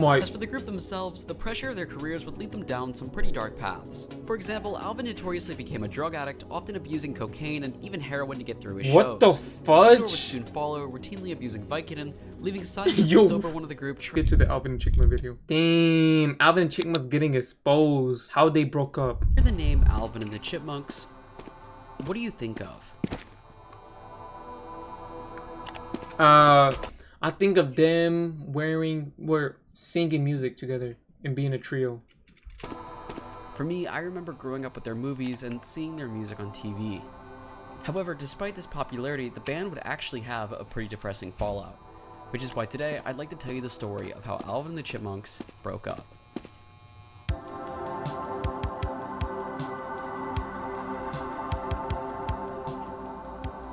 As for the group themselves, the pressure of their careers would lead them down some pretty dark paths. For example, Alvin notoriously became a drug addict, often abusing cocaine and even heroin to get through his shows. What the fudge? Theodore would soon follow, routinely abusing Vicodin, leaving Simon, the sober one of the group. Get to the Alvin and Chipmunk video. Damn, Alvin and Chipmunk's getting exposed. How they broke up. The name Alvin and the Chipmunks. What do you think of? I think of them singing music together and being a trio. For me, I remember growing up with their movies and seeing their music on TV. However, despite this popularity, the band would actually have a pretty depressing fallout, which is why today I'd like to tell you the story of how Alvin and the Chipmunks broke up.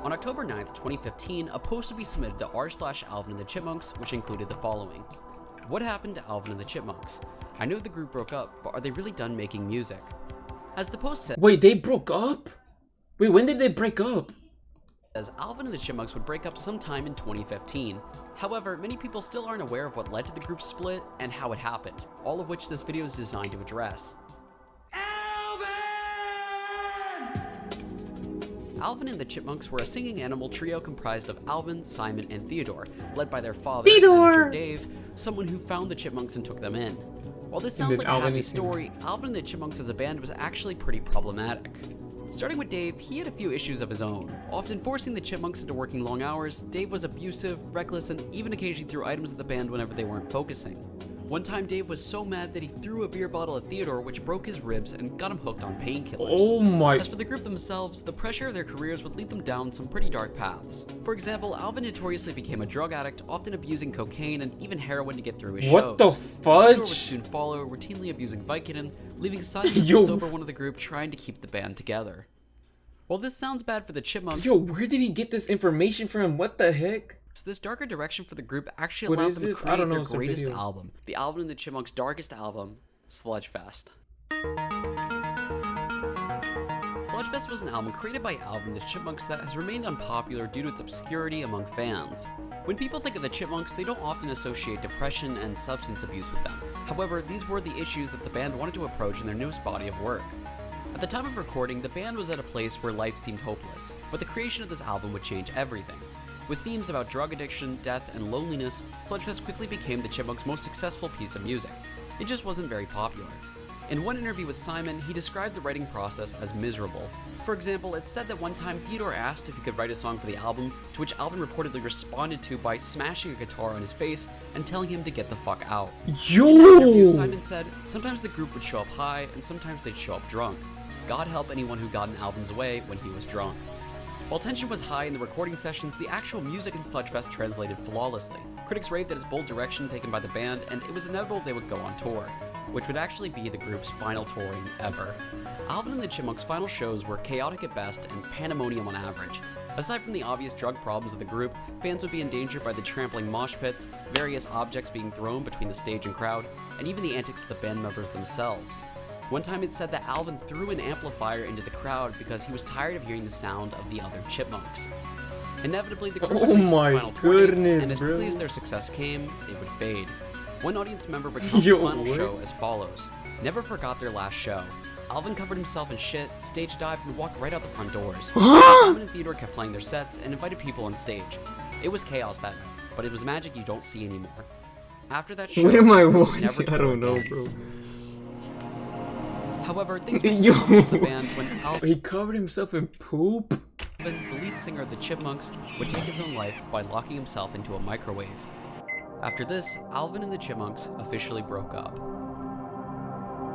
On October 9th, 2015, a post would be submitted to r/Alvin and the Chipmunks, which included the following. What happened to Alvin and the Chipmunks? I know the group broke up, but are they really done making music? As the post said— Wait, they broke up? Wait, when did they break up? As Alvin and the Chipmunks would break up sometime in 2015. However, many people still aren't aware of what led to the group's split and how it happened, all of which this video is designed to address. Alvin and the Chipmunks were a singing animal trio comprised of Alvin, Simon, and Theodore, led by their father, manager Dave, someone who found the Chipmunks and took them in. While this sounds like a happy story, Alvin and the Chipmunks as a band was actually pretty problematic. Starting with Dave, he had a few issues of his own. Often forcing the Chipmunks into working long hours, Dave was abusive, reckless, and even occasionally threw items at the band whenever they weren't focusing. One time, Dave was so mad that he threw a beer bottle at Theodore, which broke his ribs and got him hooked on painkillers. Oh my. As for the group themselves, the pressure of their careers would lead them down some pretty dark paths. For example, Alvin notoriously became a drug addict, often abusing cocaine and even heroin to get through his shows. What the fudge? Theodore would soon follow, routinely abusing Vicodin, leaving Simon, the sober one of the group, trying to keep the band together. While this sounds bad for the Chipmunks— Yo, where did he get this information from? What the heck? So this darker direction for the group actually allowed them to create their greatest album, the Alvin and the Chipmunks' darkest album, Sludgefest. Sludgefest was an album created by Alvin and the Chipmunks that has remained unpopular due to its obscurity among fans. When people think of the Chipmunks, they don't often associate depression and substance abuse with them. However, these were the issues that the band wanted to approach in their newest body of work. At the time of recording, the band was at a place where life seemed hopeless, but the creation of this album would change everything. With themes about drug addiction, death, and loneliness, Sludgefest quickly became the Chipmunks' most successful piece of music. It just wasn't very popular. In one interview with Simon, he described the writing process as miserable. For example, it's said that one time Theodore asked if he could write a song for the album, to which Alvin reportedly responded to by smashing a guitar on his face and telling him to get the fuck out. Yo! In the interview, Simon said, sometimes the group would show up high and sometimes they'd show up drunk. God help anyone who got in Alvin's way when he was drunk. While tension was high in the recording sessions, the actual music in Sludgefest translated flawlessly. Critics raved at his bold direction taken by the band, and it was inevitable they would go on tour, which would actually be the group's final touring ever. Alvin and the Chipmunks' final shows were chaotic at best and pandemonium on average. Aside from the obvious drug problems of the group, fans would be endangered by the trampling mosh pits, various objects being thrown between the stage and crowd, and even the antics of the band members themselves. One time it's said that Alvin threw an amplifier into the crowd because he was tired of hearing the sound of the other Chipmunks. Inevitably, the group would reach its final tour dates, and as quickly as their success came, it would fade. One audience member recounts the final show as follows. Never forgot their last show. Alvin covered himself in shit, stage dived, and walked right out the front doors. Simon and Theodore kept playing their sets and invited people on stage. It was chaos that night, but it was magic you don't see anymore. After that show, what am I watching? Never I don't know, bro. However, things were still with the band when Alvin— He covered himself in poop? The lead singer of the Chipmunks would take his own life by locking himself into a microwave. After this, Alvin and the Chipmunks officially broke up.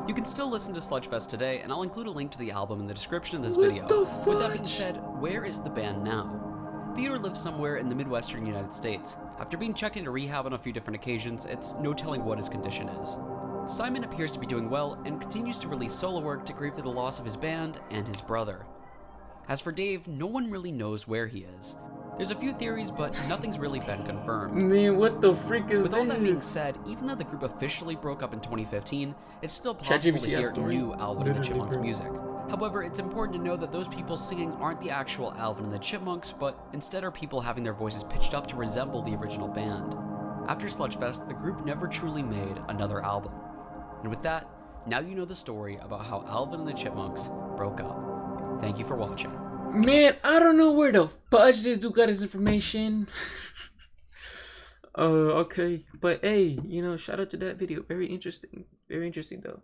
You can still listen to Sludgefest today, and I'll include a link to the album in the description of this video. With that being said, where is the band now? Theodore lives somewhere in the Midwestern United States. After being checked into rehab on a few different occasions, it's no telling what his condition is. Simon appears to be doing well and continues to release solo work to grieve for the loss of his band and his brother. As for Dave, no one really knows where he is. There's a few theories, but nothing's really been confirmed. Man, what the freak is this? With all that being said, even though the group officially broke up in 2015, it's still possible to hear new Alvin and the Chipmunks music. However, it's important to know that those people singing aren't the actual Alvin and the Chipmunks, but instead are people having their voices pitched up to resemble the original band. After Sludgefest, the group never truly made another album. And with that, now you know the story about how Alvin and the Chipmunks broke up. Thank you for watching. Man, I don't know where the fudge this dude got his information. Okay. But hey, shout out to that video. Very interesting. Very interesting though.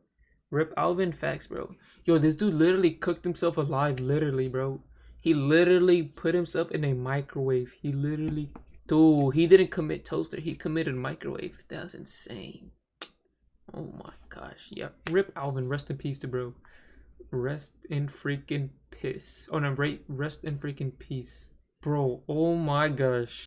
Rip Alvin, facts, bro. Yo, this dude literally cooked himself alive, literally, bro. He literally put himself in a microwave. Dude, he didn't commit toaster. He committed microwave. That was insane. Oh my gosh. Yep. Rip Alvin. Rest in peace to bro. Rest in freaking piss. Oh no, rest in freaking peace. Bro, oh my gosh.